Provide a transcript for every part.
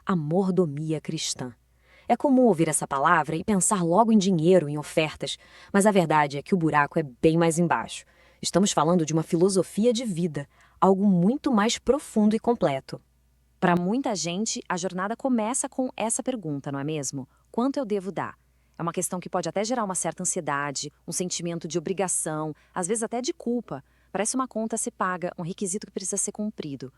a mordomia cristã. É comum ouvir essa palavra e pensar logo em dinheiro, em ofertas, mas a verdade é que o buraco é bem mais embaixo. Estamos falando de uma filosofia de vida, algo muito mais profundo e completo. Para muita gente, a jornada começa com essa pergunta, não é mesmo? Quanto eu devo dar? É uma questão que pode até gerar uma certa ansiedade, um sentimento de obrigação, às vezes até de culpa. Parece uma conta a ser paga, um requisito que precisa ser cumprido.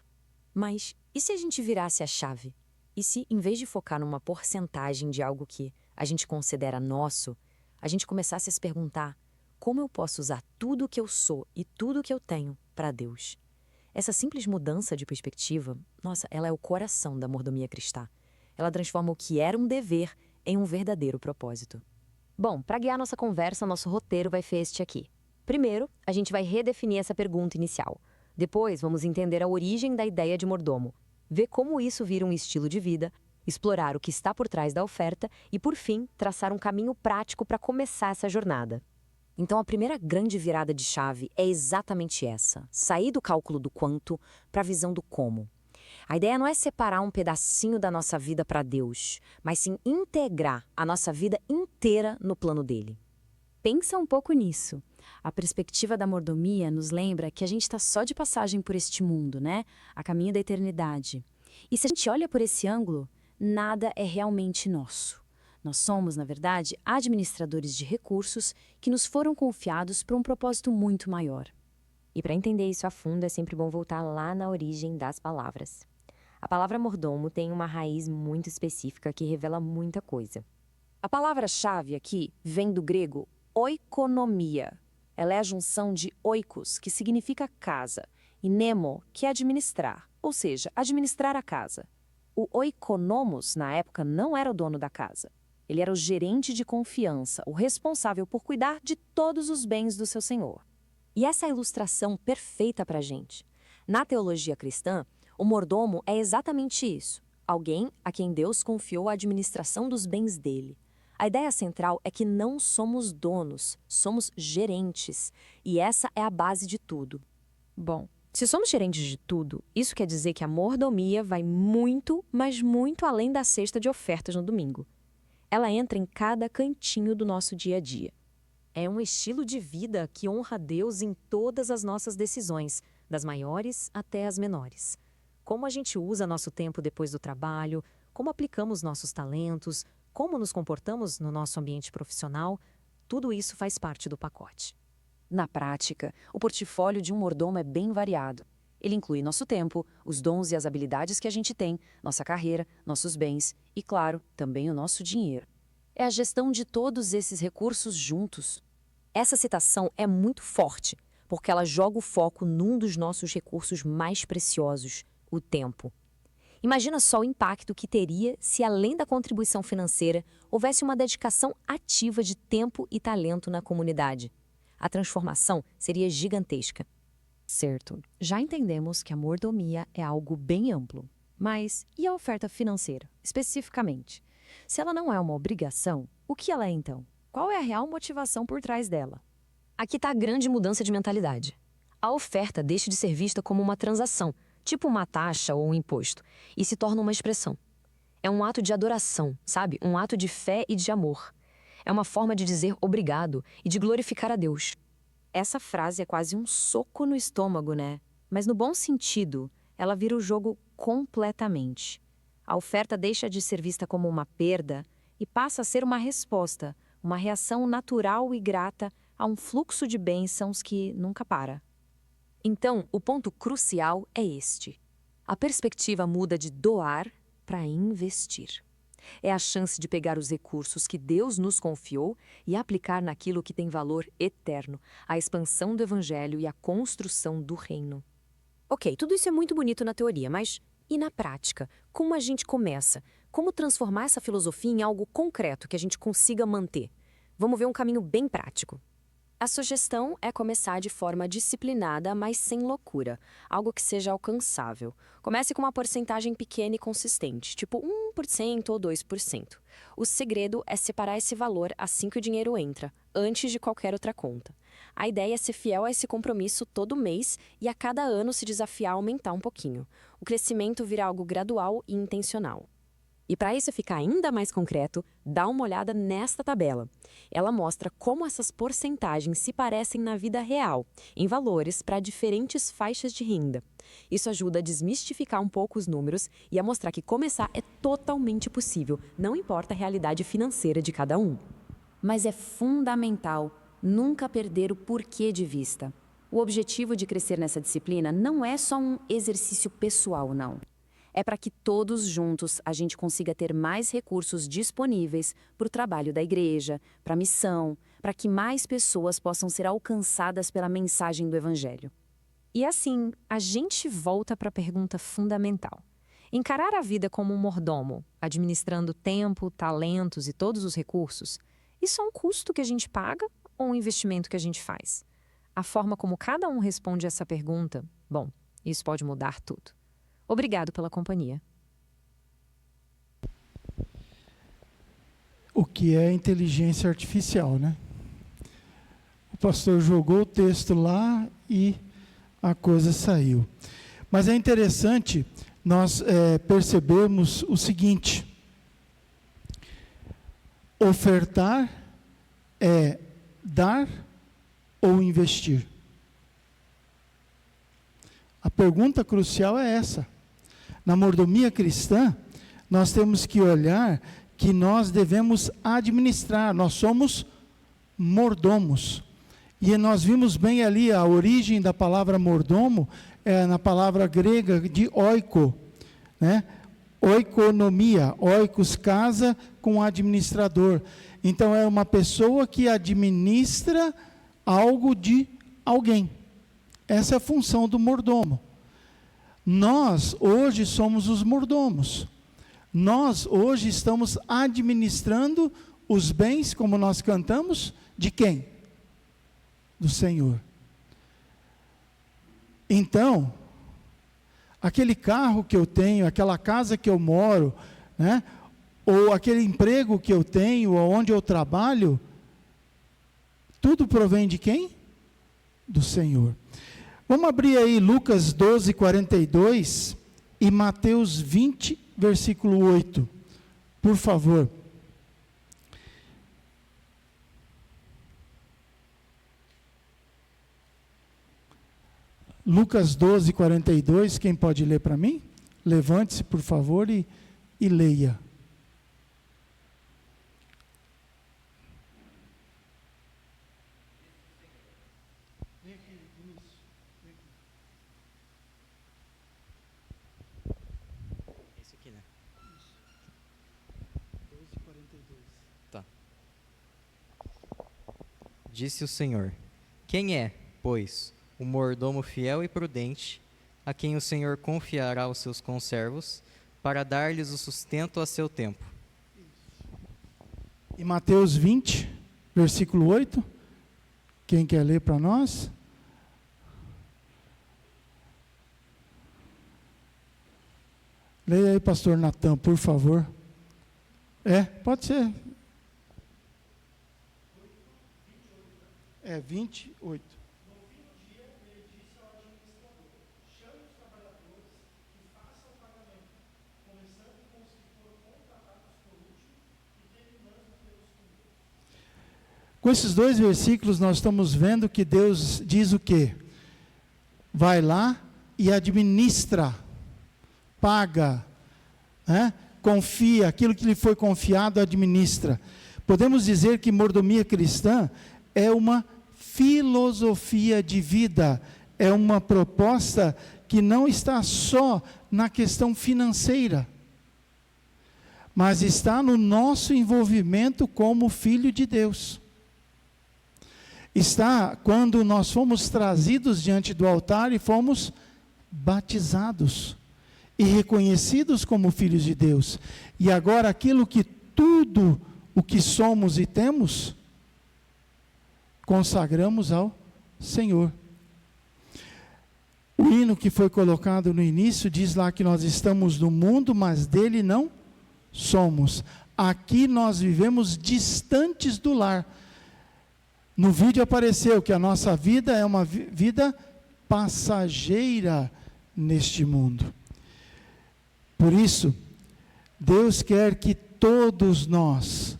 Mas e se a gente virasse a chave? E se, em vez de focar numa porcentagem de algo que a gente considera nosso, a gente começasse a se perguntar: como eu posso usar tudo o que eu sou e tudo o que eu tenho para Deus? Essa simples mudança de perspectiva, nossa, ela é o coração da mordomia cristã. Ela transforma o que era um dever em um verdadeiro propósito. Bom, para guiar nossa conversa, nosso roteiro vai ser este aqui. Primeiro, a gente vai redefinir essa pergunta inicial. Depois, vamos entender a origem da ideia de mordomo, ver como isso vira um estilo de vida, explorar o que está por trás da oferta e, por fim, traçar um caminho prático para começar essa jornada. Então, a primeira grande virada de chave é exatamente essa: sair do cálculo do quanto para a visão do como. A ideia não é separar um pedacinho da nossa vida para Deus, mas sim integrar a nossa vida inteira no plano dele. Pensa um pouco nisso. A perspectiva da mordomia nos lembra que a gente está só de passagem por este mundo, né? A caminho da eternidade. E se a gente olha por esse ângulo, nada é realmente nosso. Nós somos, na verdade, administradores de recursos que nos foram confiados para um propósito muito maior. E para entender isso a fundo, é sempre bom voltar lá na origem das palavras. A palavra mordomo tem uma raiz muito específica que revela muita coisa. A palavra-chave aqui vem do grego oikonomia. Ela é a junção de oikos, que significa casa, e nemo, que é administrar, ou seja, administrar a casa. O oikonomos, na época, não era o dono da casa. Ele era o gerente de confiança, o responsável por cuidar de todos os bens do seu senhor. E essa é a ilustração perfeita para a gente. Na teologia cristã, o mordomo é exatamente isso: alguém a quem Deus confiou a administração dos bens dele. A ideia central é que não somos donos, somos gerentes. E essa é a base de tudo. Bom, se somos gerentes de tudo, isso quer dizer que a mordomia vai muito, mas muito além da cesta de ofertas no domingo. Ela entra em cada cantinho do nosso dia a dia. É um estilo de vida que honra a Deus em todas as nossas decisões, das maiores até as menores. Como a gente usa nosso tempo depois do trabalho, como aplicamos nossos talentos, como nos comportamos no nosso ambiente profissional, tudo isso faz parte do pacote. Na prática, o portfólio de um mordomo é bem variado. Ele inclui nosso tempo, os dons e as habilidades que a gente tem, nossa carreira, nossos bens e, claro, também o nosso dinheiro. É a gestão de todos esses recursos juntos. Essa citação é muito forte, porque ela joga o foco num dos nossos recursos mais preciosos, o tempo. Imagina só o impacto que teria se, além da contribuição financeira, houvesse uma dedicação ativa de tempo e talento na comunidade. A transformação seria gigantesca. Certo, já entendemos que a mordomia é algo bem amplo. Mas e a oferta financeira, especificamente? Se ela não é uma obrigação, o que ela é então? Qual é a real motivação por trás dela? Aqui está a grande mudança de mentalidade. A oferta deixa de ser vista como uma transação, tipo uma taxa ou um imposto, e se torna uma expressão. É um ato de adoração, sabe? Um ato de fé e de amor. É uma forma de dizer obrigado e de glorificar a Deus. Essa frase é quase um soco no estômago, né? Mas no bom sentido, ela vira o jogo completamente. A oferta deixa de ser vista como uma perda e passa a ser uma resposta, uma reação natural e grata a um fluxo de bênçãos que nunca para. Então, o ponto crucial é este: a perspectiva muda de doar para investir. É a chance de pegar os recursos que Deus nos confiou e aplicar naquilo que tem valor eterno, a expansão do Evangelho e a construção do reino. Ok, tudo isso é muito bonito na teoria, mas e na prática? Como a gente começa? Como transformar essa filosofia em algo concreto que a gente consiga manter? Vamos ver um caminho bem prático. A sugestão é começar de forma disciplinada, mas sem loucura, algo que seja alcançável. Comece com uma porcentagem pequena e consistente, tipo 1% ou 2%. O segredo é separar esse valor assim que o dinheiro entra, antes de qualquer outra conta. A ideia é ser fiel a esse compromisso todo mês e a cada ano se desafiar a aumentar um pouquinho. O crescimento vira algo gradual e intencional. E para isso ficar ainda mais concreto, dá uma olhada nesta tabela. Ela mostra como essas porcentagens se parecem na vida real, em valores para diferentes faixas de renda. Isso ajuda a desmistificar um pouco os números e a mostrar que começar é totalmente possível, não importa a realidade financeira de cada um. Mas é fundamental nunca perder o porquê de vista. O objetivo de crescer nessa disciplina não é só um exercício pessoal, não. É para que todos juntos a gente consiga ter mais recursos disponíveis para o trabalho da igreja, para a missão, para que mais pessoas possam ser alcançadas pela mensagem do Evangelho. E assim, a gente volta para a pergunta fundamental. Encarar a vida como um mordomo, administrando tempo, talentos e todos os recursos, isso é um custo que a gente paga ou um investimento que a gente faz? A forma como cada um responde essa pergunta, bom, isso pode mudar tudo. Obrigado pela companhia. O que é inteligência artificial, né? O pastor jogou o texto lá e a coisa saiu. Mas é interessante nós percebermos o seguinte: ofertar é dar ou investir? A pergunta crucial é essa. Na mordomia cristã, nós temos que olhar que nós devemos administrar, nós somos mordomos. E nós vimos bem ali a origem da palavra mordomo, na palavra grega de oiko, né? Oikonomia, oikos, casa com administrador. Então é uma pessoa que administra algo de alguém. Essa é a função do mordomo. Nós, hoje, somos os mordomos. Nós, hoje, estamos administrando os bens, como nós cantamos, de quem? Do Senhor. Então, aquele carro que eu tenho, aquela casa que eu moro, né? Ou aquele emprego que eu tenho, ou onde eu trabalho, tudo provém de quem? Do Senhor. Vamos abrir aí Lucas 12, 42 e Mateus 20, versículo 8. Por favor. Lucas 12, 42, quem pode ler para mim? Levante-se, por favor, e leia. Disse o Senhor: quem é, pois, o mordomo fiel e prudente, a quem o Senhor confiará os seus conservos, para dar-lhes o sustento a seu tempo? E Mateus 20, versículo 8, quem quer ler para nós? Leia aí, pastor Natan, por favor. Pode ser. 28. No fim do dia, ele disse ao administrador: chame os trabalhadores e faça o pagamento, começando com os que foram contratados por último e terminando pelos primeiros. Com esses dois versículos, nós estamos vendo que Deus diz o quê? Vai lá e administra, paga, né? Confia, aquilo que lhe foi confiado, administra. Podemos dizer que mordomia cristã é uma filosofia de vida, é uma proposta que não está só na questão financeira, mas está no nosso envolvimento como filho de Deus. Está quando nós fomos trazidos diante do altar e fomos batizados e reconhecidos como filhos de Deus. E agora aquilo que tudo o que somos e temos, consagramos ao Senhor. O hino que foi colocado no início diz lá que nós estamos no mundo, mas dele não somos. Aqui nós vivemos distantes do lar. No vídeo apareceu que a nossa vida é uma vida passageira neste mundo. Por isso, Deus quer que todos nós,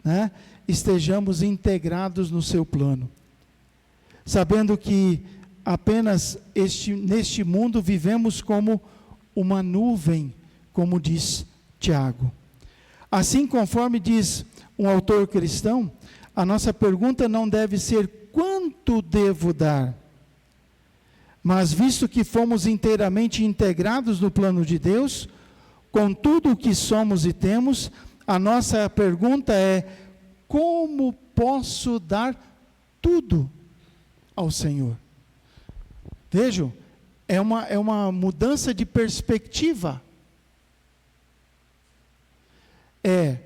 né, estejamos integrados no seu plano, sabendo que apenas neste mundo vivemos como uma nuvem, como diz Tiago. Assim, conforme diz um autor cristão, a nossa pergunta não deve ser quanto devo dar, mas visto que fomos inteiramente integrados no plano de Deus, com tudo o que somos e temos, a nossa pergunta é: como posso dar tudo ao Senhor? Vejam, é uma mudança de perspectiva. É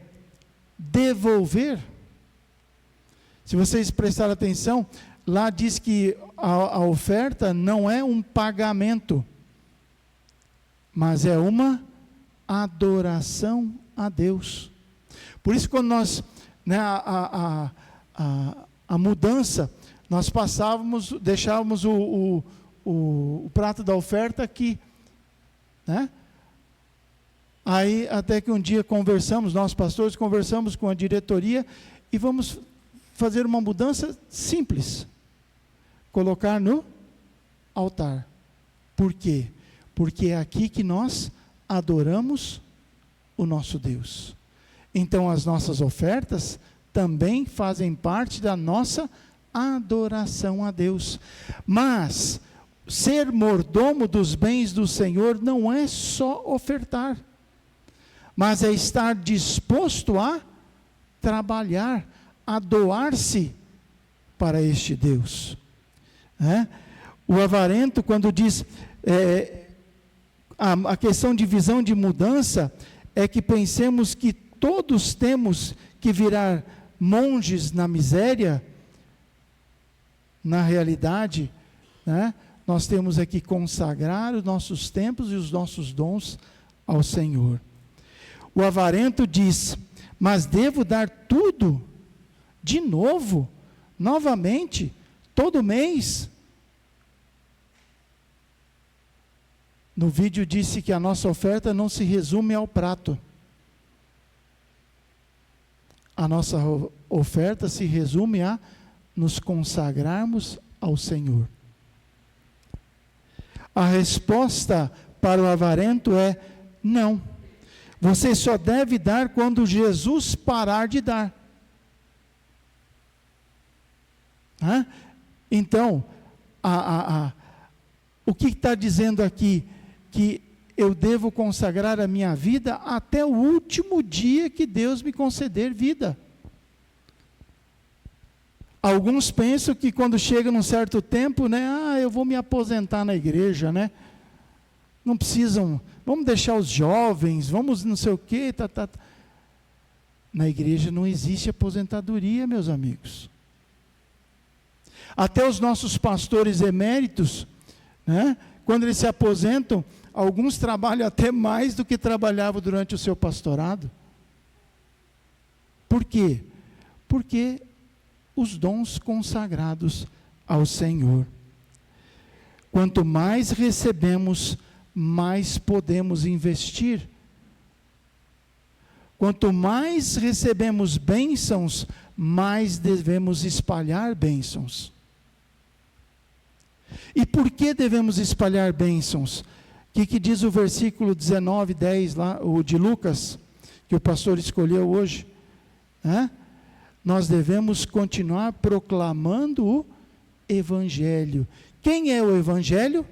devolver. Se vocês prestarem atenção, lá diz que a oferta não é um pagamento, mas é uma adoração a Deus. Por isso, quando nós, né, a mudança, nós deixávamos o prato da oferta aqui, né? Aí, até que um dia nós pastores conversamos com a diretoria e vamos fazer uma mudança simples. Colocar no altar. Por quê? Porque é aqui que nós adoramos o nosso Deus. Então, as nossas ofertas também fazem parte da nossa adoração a Deus. Mas, ser mordomo dos bens do Senhor não é só ofertar, mas é estar disposto a trabalhar, a doar-se para este Deus. O avarento, quando diz a questão de visão de mudança, é que pensemos que todos temos que virar monges na miséria. Na realidade, né, nós temos que consagrar os nossos tempos e os nossos dons ao Senhor. O avarento diz: mas devo dar tudo de novo, novamente, todo mês? No vídeo disse que a nossa oferta não se resume ao prato. A nossa oferta se resume a nos consagrarmos ao Senhor. A resposta para o avarento é: não. Você só deve dar quando Jesus parar de dar. Então, o que está dizendo aqui? Que eu devo consagrar a minha vida até o último dia que Deus me conceder vida. Alguns pensam que quando chega num certo tempo, né, eu vou me aposentar na igreja, né? Não precisam, vamos deixar os jovens, vamos não sei o quê, Na igreja não existe aposentadoria, meus amigos. Até os nossos pastores eméritos, né, quando eles se aposentam, alguns trabalham até mais do que trabalhavam durante o seu pastorado. Por quê? Porque os dons consagrados ao Senhor. Quanto mais recebemos, mais podemos investir. Quanto mais recebemos bênçãos, mais devemos espalhar bênçãos. E por que devemos espalhar bênçãos? O que diz o versículo 19, 10, lá, o de Lucas, que o pastor escolheu hoje? Nós devemos continuar proclamando o Evangelho. Quem é o Evangelho?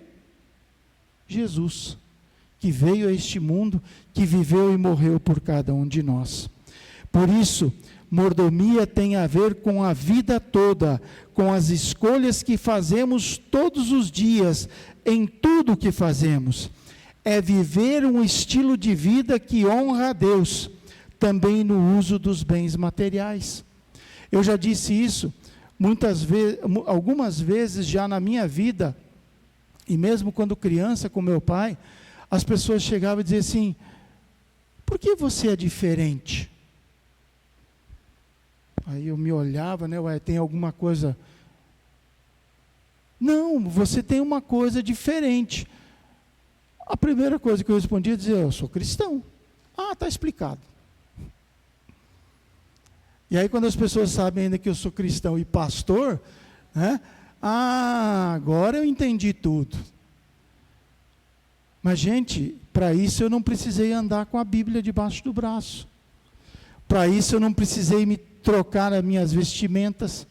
Jesus, que veio a este mundo, que viveu e morreu por cada um de nós. Por isso, mordomia tem a ver com a vida toda, com as escolhas que fazemos todos os dias, em tudo o que fazemos. É viver um estilo de vida que honra a Deus, também no uso dos bens materiais. Eu já disse isso algumas vezes já na minha vida, e mesmo quando criança com meu pai, as pessoas chegavam e diziam assim: por que você é diferente? Aí eu me olhava, né, tem alguma coisa? Não, você tem uma coisa diferente. A primeira coisa que eu respondi é dizer, eu sou cristão. Ah, está explicado. E aí quando as pessoas sabem ainda que eu sou cristão e pastor, né? Ah, agora eu entendi tudo. Mas, gente, para isso eu não precisei andar com a Bíblia debaixo do braço. Para isso eu não precisei me trocar as minhas vestimentas.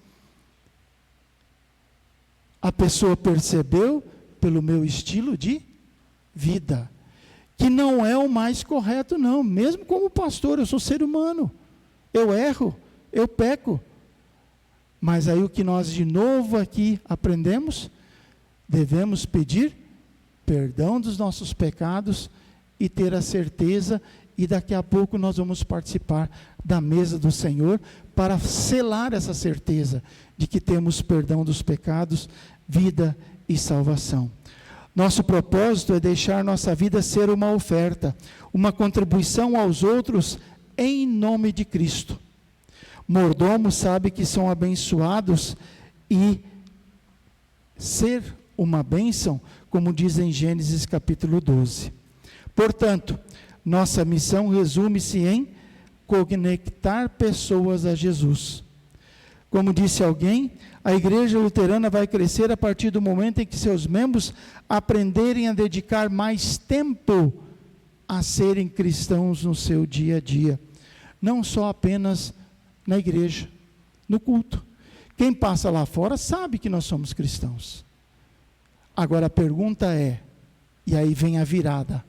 A pessoa percebeu pelo meu estilo de vida, que não é o mais correto, não. Mesmo como pastor, eu sou ser humano. Eu erro, eu peco. Mas aí o que nós de novo aqui aprendemos, devemos pedir perdão dos nossos pecados e ter a certeza, e daqui a pouco nós vamos participar da mesa do Senhor para selar essa certeza de que temos perdão dos pecados, vida e salvação. Nosso propósito é deixar nossa vida ser uma oferta, uma contribuição aos outros em nome de Cristo. Mordomos sabem que são abençoados e ser uma bênção, como diz em Gênesis capítulo 12. Portanto, nossa missão resume-se em conectar pessoas a Jesus. Como disse alguém, a igreja luterana vai crescer a partir do momento em que seus membros aprenderem a dedicar mais tempo a serem cristãos no seu dia a dia. Não só apenas na igreja, no culto. Quem passa lá fora sabe que nós somos cristãos. Agora a pergunta é, e aí vem a virada,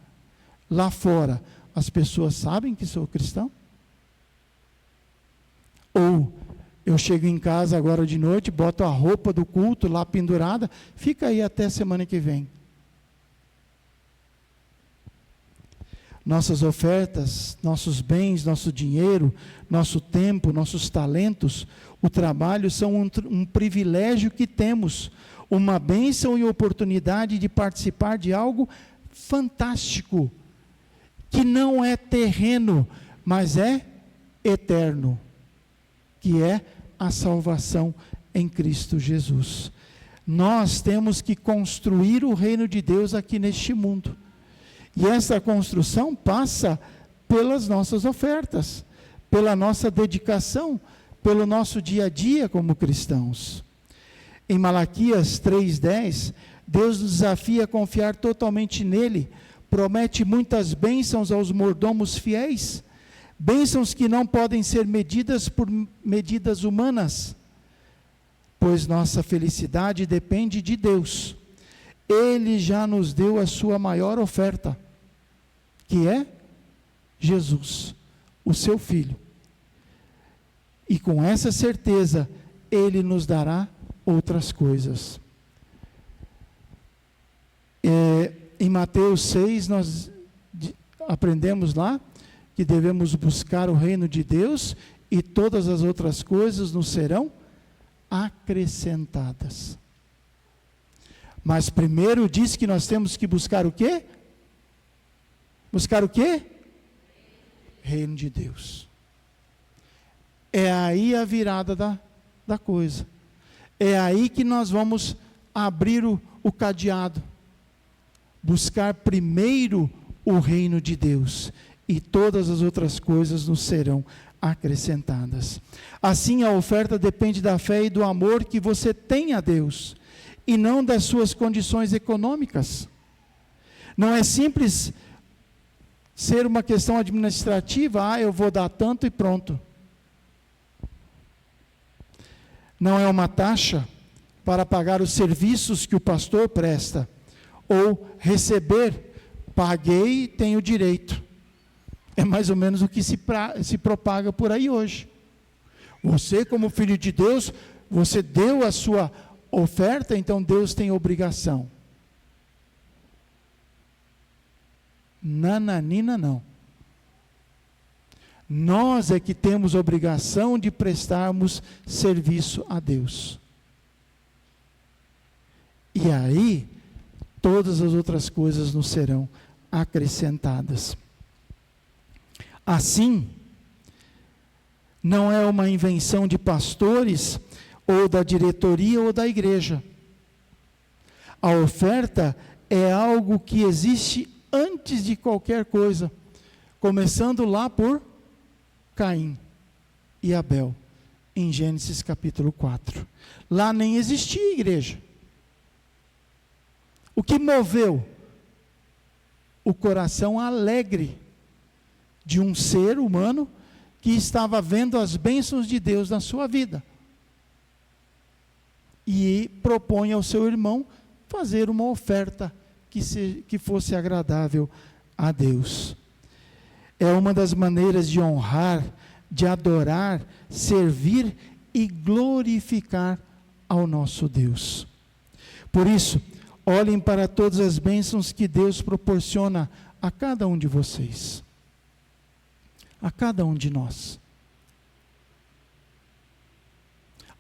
lá fora as pessoas sabem que sou cristão? Ou eu chego em casa agora de noite, boto a roupa do culto lá pendurada, fica aí até semana que vem. Nossas ofertas, nossos bens, nosso dinheiro, nosso tempo, nossos talentos, o trabalho são um privilégio que temos, uma bênção e oportunidade de participar de algo fantástico, que não é terreno, mas é eterno, que é a salvação em Cristo Jesus. Nós temos que construir o reino de Deus aqui neste mundo. E essa construção passa pelas nossas ofertas, pela nossa dedicação, pelo nosso dia a dia como cristãos. Em Malaquias 3:10, Deus nos desafia a confiar totalmente nele, promete muitas bênçãos aos mordomos fiéis, bênçãos que não podem ser medidas por medidas humanas, pois nossa felicidade depende de Deus. Ele já nos deu a sua maior oferta, que é Jesus, o seu Filho. E com essa certeza, Ele nos dará outras coisas. Em Mateus 6, nós aprendemos lá que devemos buscar o reino de Deus e todas as outras coisas nos serão acrescentadas. Mas primeiro diz que nós temos que buscar o quê? Buscar o quê? Reino de Deus. É aí a virada da coisa. É aí que nós vamos abrir o cadeado. Buscar primeiro o reino de Deus. E todas as outras coisas nos serão acrescentadas. Assim, a oferta depende da fé e do amor que você tem a Deus, e não das suas condições econômicas. Não é simples ser uma questão administrativa, eu vou dar tanto e pronto. Não é uma taxa para pagar os serviços que o pastor presta, ou receber, paguei, tenho direito. É mais ou menos o que se propaga por aí hoje. Você, como filho de Deus, você deu a sua oferta, então Deus tem obrigação. Nananina não. Nós é que temos obrigação de prestarmos serviço a Deus. E aí, todas as outras coisas nos serão acrescentadas. Assim, não é uma invenção de pastores, ou da diretoria, ou da igreja. A oferta é algo que existe antes de qualquer coisa, começando lá por Caim e Abel, em Gênesis capítulo 4. Lá nem existia igreja. O que moveu o coração alegre de um ser humano que estava vendo as bênçãos de Deus na sua vida. E propõe ao seu irmão fazer uma oferta que fosse agradável a Deus. É uma das maneiras de honrar, de adorar, servir e glorificar ao nosso Deus. Por isso, olhem para todas as bênçãos que Deus proporciona a cada um de vocês, a cada um de nós.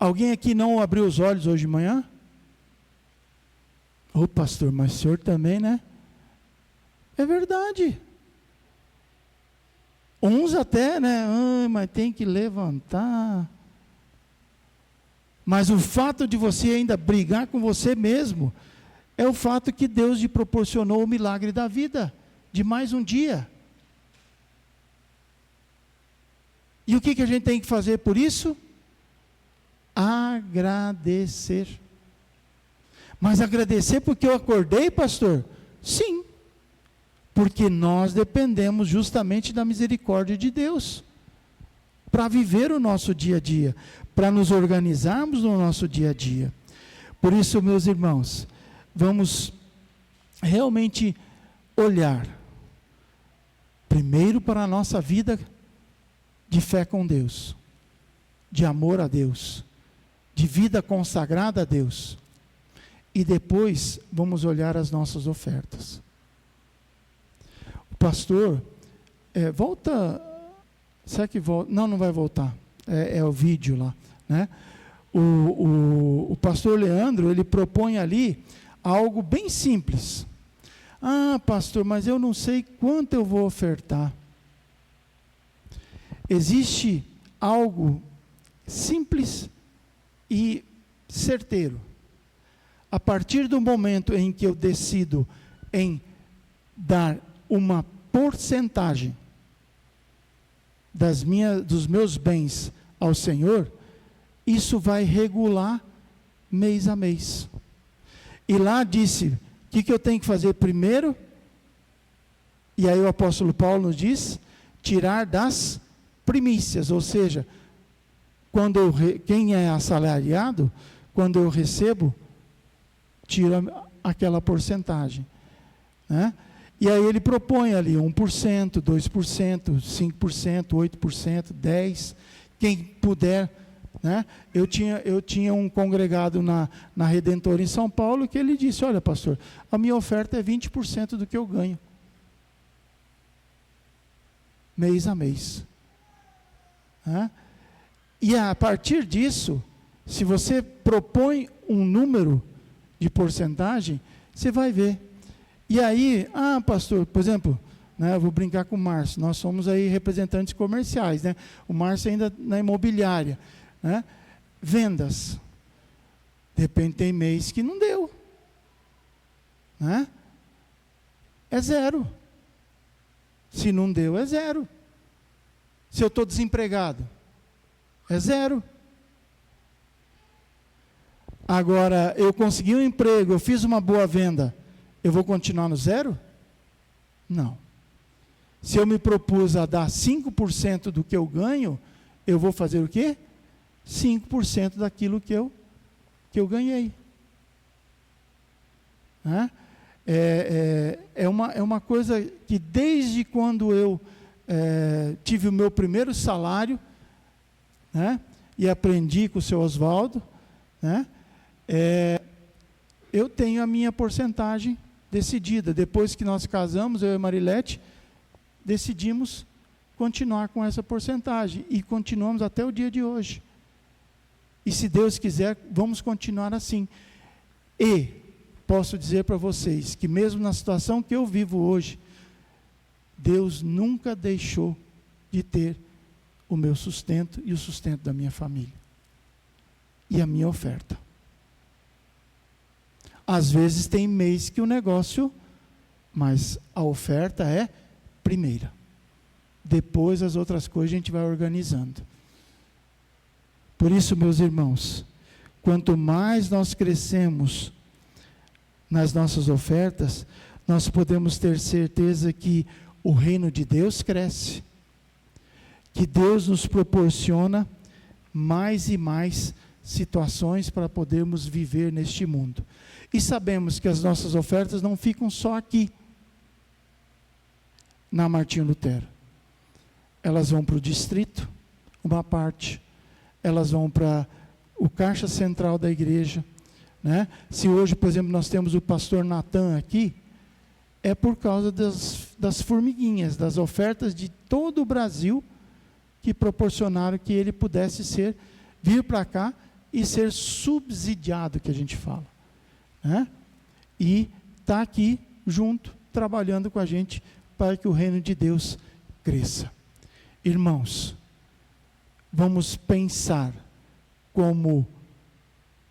Alguém aqui não abriu os olhos hoje de manhã? Ô pastor, mas o senhor também, né? É verdade. Uns até, né? Mas tem que levantar. Mas o fato de você ainda brigar com você mesmo é o fato que Deus lhe proporcionou o milagre da vida, de mais um dia. E o que a gente tem que fazer por isso? Agradecer. Mas agradecer porque eu acordei, pastor? Sim. Porque nós dependemos justamente da misericórdia de Deus para viver o nosso dia a dia, para nos organizarmos no nosso dia a dia. Por isso, meus irmãos, vamos realmente olhar primeiro para a nossa vida de fé com Deus, de amor a Deus, de vida consagrada a Deus. E depois vamos olhar as nossas ofertas. O pastor, volta, será que volta? Não vai voltar, é o vídeo lá, né? O pastor Leandro, ele propõe ali algo bem simples. Ah, pastor, mas eu não sei quanto eu vou ofertar. Existe algo simples e certeiro. A partir do momento em que eu decido em dar uma porcentagem dos meus bens ao Senhor, isso vai regular mês a mês. E lá disse, o que eu tenho que fazer primeiro? E aí o apóstolo Paulo nos diz, tirar das primícias, ou seja, quem é assalariado, quando eu recebo, tira aquela porcentagem, né? E aí ele propõe ali 1%, 2%, 5%, 8%, 10%, quem puder, né? Eu tinha um congregado na Redentora em São Paulo que ele disse, olha pastor, a minha oferta é 20% do que eu ganho, mês a mês, né? E a partir disso, se você propõe um número de porcentagem, você vai ver. E aí, pastor, por exemplo, né, eu vou brincar com o Márcio, nós somos aí representantes comerciais, né? O Márcio ainda na imobiliária, né? Vendas. De repente tem mês que não deu, né? É zero. Se não deu, é zero. Se eu estou desempregado, é zero. Agora, eu consegui um emprego, eu fiz uma boa venda, eu vou continuar no zero? Não. Se eu me propus a dar 5% do que eu ganho, eu vou fazer o quê? 5% daquilo que eu ganhei. Né? É uma coisa que desde quando eu tive o meu primeiro salário, né, e aprendi com o seu Oswaldo, né, eu tenho a minha porcentagem decidida. Depois que nós casamos, eu e a Marilete, decidimos continuar com essa porcentagem. E continuamos até o dia de hoje. E se Deus quiser, vamos continuar assim. E posso dizer para vocês que mesmo na situação que eu vivo hoje, Deus nunca deixou de ter o meu sustento e o sustento da minha família. E a minha oferta. Às vezes tem mês que o negócio Mas a oferta é primeira. Depois as outras coisas a gente vai organizando. Por isso, meus irmãos, quanto mais nós crescemos nas nossas ofertas, nós podemos ter certeza que o reino de Deus cresce, que Deus nos proporciona mais e mais situações para podermos viver neste mundo. E sabemos que as nossas ofertas não ficam só aqui, na Martinho Lutero. Elas vão para o distrito, uma parte. Elas vão para o caixa central da igreja, né? Se hoje, por exemplo, nós temos o pastor Natan aqui, é por causa das formiguinhas, das ofertas de todo o Brasil, que proporcionaram que ele pudesse vir para cá e ser subsidiado, que a gente fala, né? E está aqui junto, trabalhando com a gente, para que o reino de Deus cresça. Irmãos, vamos pensar como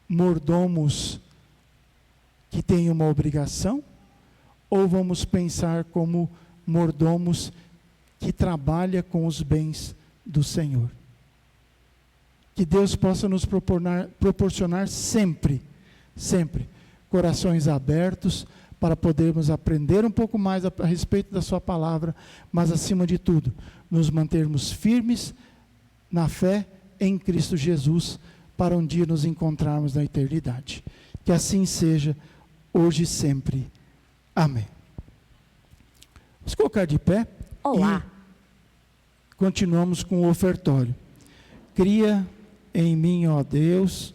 mordomos que têm uma obrigação, ou vamos pensar como mordomos que trabalham com os bens do Senhor? Que Deus possa nos proporcionar sempre, corações abertos, para podermos aprender um pouco mais a respeito da sua palavra, mas acima de tudo, nos mantermos firmes na fé em Cristo Jesus, para um dia nos encontrarmos na eternidade. Que assim seja, hoje e sempre. Amém. Vamos colocar de pé. Olá. E continuamos com o ofertório. Cria em mim, ó Deus,